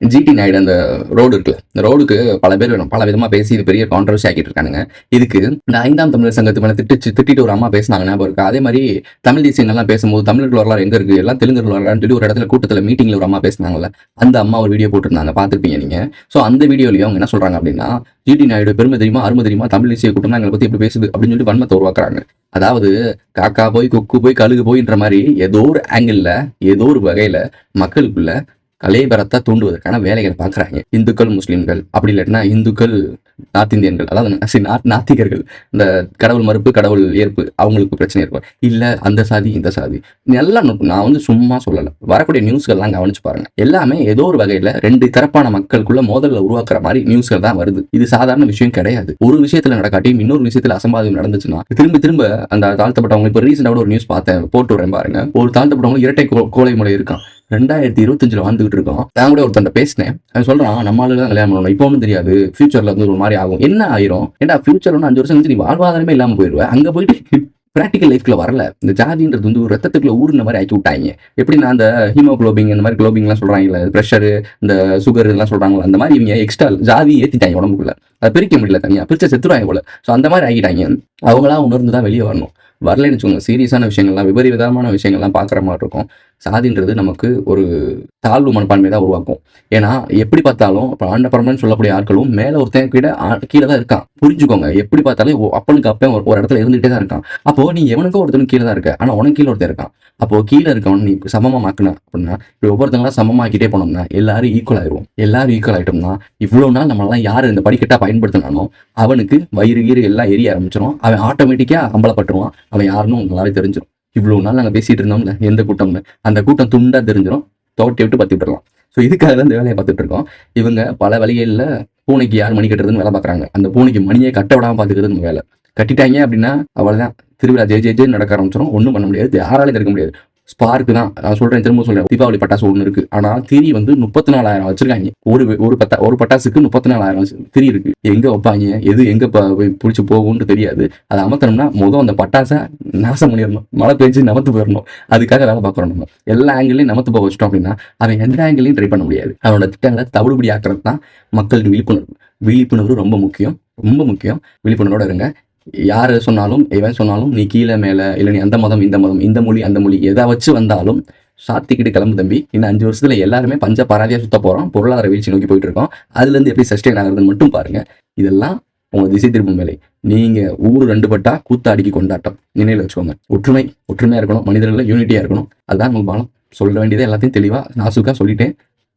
GT Naidu அந்த road இருக்குல்ல, இந்த ரோடுக்கு பல பேர் பல விதமா பேசி இது பெரிய கான்ட்ரவர்சி ஆக்கிட்டு இருக்கானுங்க. இதுக்கு இந்த 5ஆம் தமிழர் சங்கத்து மேல திட்டிட்டு ஒரு அம்மா பேசினாங்க ஞாபகம் இருக்கா? அதே மாதிரி தமிழ் தேசியங்கள்லாம் பேசும்போது தமிழர்கள் வரலாறு எங்க இருக்கு, எல்லாம் தெலுங்கர்கள் வரலாறுன்னு சொல்லி ஒரு இடத்துல கூட்டத்தில் மீட்டிங்ல ஒரு அம்மா பேசினாங்கல்ல, அந்த அம்மா ஒரு வீடியோ போட்டிருந்தாங்க, பார்த்துருப்பீங்க நீங்க. ஸோ அந்த வீடியோலயும் அவங்க என்ன சொல்றாங்க அப்படின்னா, ஜிடி நாயுடு பெருமை தெரியுமா, அருமை தெரியுமா, தமிழ் தேசிய கூட்டம் எங்களை பத்தி எப்படி பேசுது அப்படின்னு சொல்லி வன்மத்தை உருவாக்குறாங்க. அதாவது காக்கா போய் கொக்கு போய் கழுகு போயின்ற மாதிரி ஏதோ ஒரு ஆங்கிள் ஏதோ ஒரு வகையில மக்களுக்குள்ள கலேபரத்தை தூண்டுவதற்கான வேலைகளை பார்க்குறாங்க. இந்துக்கள் முஸ்லீம்கள், அப்படி இல்லாட்டினா இந்துக்கள் நார்த் இந்தியன்கள், அதாவது நாத்திகர்கள், இந்த கடவுள் மறுப்பு கடவுள் ஏற்பு அவங்களுக்கு பிரச்சனை இருக்கும், இல்லை அந்த சாதி இந்த சாதி, எல்லாம் நான் வந்து சும்மா சொல்லலை. வரக்கூடிய நியூஸ்கள்லாம் கவனிச்சு பாருங்க, எல்லாமே ஏதோ ஒரு வகையில் ரெண்டு தரப்பான மக்களுக்குள்ள மோதலில் உருவாக்குற மாதிரி நியூஸ்கள் தான் வருது. இது சாதாரண விஷயம் கிடையாது. ஒரு விஷயத்துல நடக்காட்டியும் இன்னொரு விஷயத்துல அசம்பாவிதம் நடந்துச்சுன்னா திரும்ப அந்த தாழ்த்தப்பட்டவங்க, இப்போ ரீசெண்டாக ஒரு நியூஸ் பார்த்தேன், போட்டு வரேன் பாருங்க. ஒரு தாழ்த்தப்பட்டவங்க இரட்டை கோலை முறை இருக்கான், 2025 வாழ்ந்துகிட்டு இருக்கோம். நான் கூட ஒருத்தன் பேசினேன், அவன் சொல்றான் நம்ம ஆளுதான் கல்யாணம் பண்ணணும், இப்போ ஒன்றும் தெரியாது, ஃபியூச்சர்ல வந்து ஒரு மாதிரி ஆகும். என்ன ஆயிரும்? ஏன்டா ஃபியூச்சர்ல 5 வருஷம் கழிச்சு நீ வாழ்வாதாரமே இல்லாம போயிடுவேன். அங்க போயிட்டு பிராக்டிகல் லைஃப்ல வரல. இந்த ஜாதின்றது வந்து ஒரு ரத்தத்துக்குள்ள ஊருன மாதிரி ஆக்கி விட்டாங்க. எப்படின்னா அந்த ஹீமோகுளோபின் இந்த மாதிரி குளோபின்லாம் சொல்றாங்கல்ல, ப்ரெஷரு இந்த சுகர் இதெல்லாம் சொல்றாங்களா, அந்த மாதிரி இவங்க எக்ஸ்ட்ரா ஜாதி ஏற்றிட்டாங்க உடம்புக்குள்ள. அதை பிரிக்க முடியல, தனியா பிரிச்ச செத்துருவாங்க போல. ஸோ அந்த மாதிரி ஆகிட்டாங்க. அவங்களா உணர்ந்து தான் வெளியே வரணும். வரலன்னு வச்சுக்கோங்க, சீரியஸான விஷயங்கள்லாம் விபரீதமான விஷயங்கள்லாம் பார்க்குற மாதிரி இருக்கும். சாதின்றது நமக்கு ஒரு தாழ்வு மனப்பான்மை தான் உருவாக்கும். ஏன்னா எப்படி பார்த்தாலும் இப்போ ஆண்டபரம்னு சொல்லக்கூடிய ஆட்களும் மேலே ஒருத்தன் கீழே தான் இருக்கான். புரிஞ்சுக்கோங்க, எப்படி பார்த்தாலும் அப்பனுக்கு அப்பன் ஒரு இடத்துல இருந்துகிட்டே தான் இருக்கான். அப்போ நீ எவனுக்கோ ஒருத்தனுக்கு கீழே தான் இருக்க, ஆனால் உனக்கு கீழே ஒருத்தன் இருக்கான். அப்போ கீழே இருக்கவன் நீ சமமாக மாக்கணும் அப்படின்னா, இப்போ ஒவ்வொருத்தங்களா சமமாக்கிட்டே போனோம்னா எல்லாரும் ஈக்குவல் ஆயிடுவோம். எல்லாரும் ஈக்குவல் ஆகிட்டோம்னா இவ்வளோ நாள் நம்மளாம் யார் இந்த படிக்கட்டாக பயன்படுத்தினானோ அவனுக்கு வயிறு கீறு எல்லாம் எரிய ஆரம்பிச்சிடும். அவன் ஆட்டோமேட்டிக்காக அம்பலப்பட்டுருவான். அவன் யாருன்னு நல்லாவே தெரிஞ்சிடும். இவ்வளவு நாள் நாங்கள் பேசிட்டு இருந்தோம்ல எந்த கூட்டம்னு, அந்த கூட்டம் துண்டா தெரிஞ்சிடும். தோட்டி விட்டு பத்தி விட்டுறலாம். ஸோ இதுக்காக தான் இந்த வேலையை பார்த்துட்டு இருக்கோம். இவங்க பல வழிகளில் பூனைக்கு யார் மணி கட்டுறதுன்னு வேலை பார்க்குறாங்க. அந்த பூனைக்கு மணியை கட்ட விடாம பார்த்துக்கிறது வேலை. கட்டிட்டாங்க அப்படின்னா அவ்வளோதான், திருவிழா ஜெய் நடக்க ஆரம்பிச்சிடும். ஒன்றும் பண்ண முடியாது, யாராலையும் தடுக்க முடியாது. ஸ்பார்க்கு தான் நான் சொல்றேன், திரும்ப சொல்றேன், தீபாவளி பட்டாசு ஒன்று இருக்கு. ஆனா திரி வந்து 34,000 வச்சிருக்காங்க. ஒரு பட்டாசுக்கு 34,000 திரி இருக்கு. எங்க வைப்பாங்க, எது எங்க பிடிச்சி போகும்னு தெரியாது. அதை அமர்த்தணும்னா முதல் அந்த பட்டாசை நாசம் பண்ணிடணும், மழை பெஞ்சு நமத்து போயிடணும். அதுக்காக வேலை பார்க்குறோம். நம்ம எல்லா ஆங்கிலையும் நமத்து போக வச்சிட்டோம் அப்படின்னா அவன் எந்த ஆங்கிலையும் ட்ரை பண்ண முடியாது. அவனோட திட்டங்களை தவிடுபடி ஆக்குறது தான் மக்களுக்கு விழிப்புணர்வு ரொம்ப முக்கியம், ரொம்ப முக்கியம். விழிப்புணர்வோட இருங்க. யார் சொன்னாலும் எவன் சொன்னாலும் நீ கீழே மேலே இல்லை, நீ அந்த மதம் இந்த மதம், இந்த மொழி அந்த மொழி, எதை வச்சு வந்தாலும் சாத்திக்கிட்டு கிளம்பு தம்பி. இன்னும் 5 வருஷத்துல எல்லாருமே பஞ்ச பாராதியாக சுத்த போகிறோம். பொருளாதார வீழ்ச்சி நோக்கி போயிட்டு இருக்கோம். அதுலேருந்து எப்படி சஸ்டெயின் ஆகுறதுன்னு மட்டும் பாருங்க. இதெல்லாம் உங்களை திசை திருப்பும் வேலை. நீங்கள் ஊர் 2 பட்டா கூத்தாடிக்கு கொண்டாட்டம். நினைவில் வச்சுக்கோங்க. ஒற்றுமையாக இருக்கணும், மனிதர்கள் யூனிட்டியாக இருக்கணும். அதுதான் உங்களுக்கு பாலம். சொல்ல வேண்டியதை எல்லாத்தையும் தெளிவாக நாசுக்காக சொல்லிட்டேன்.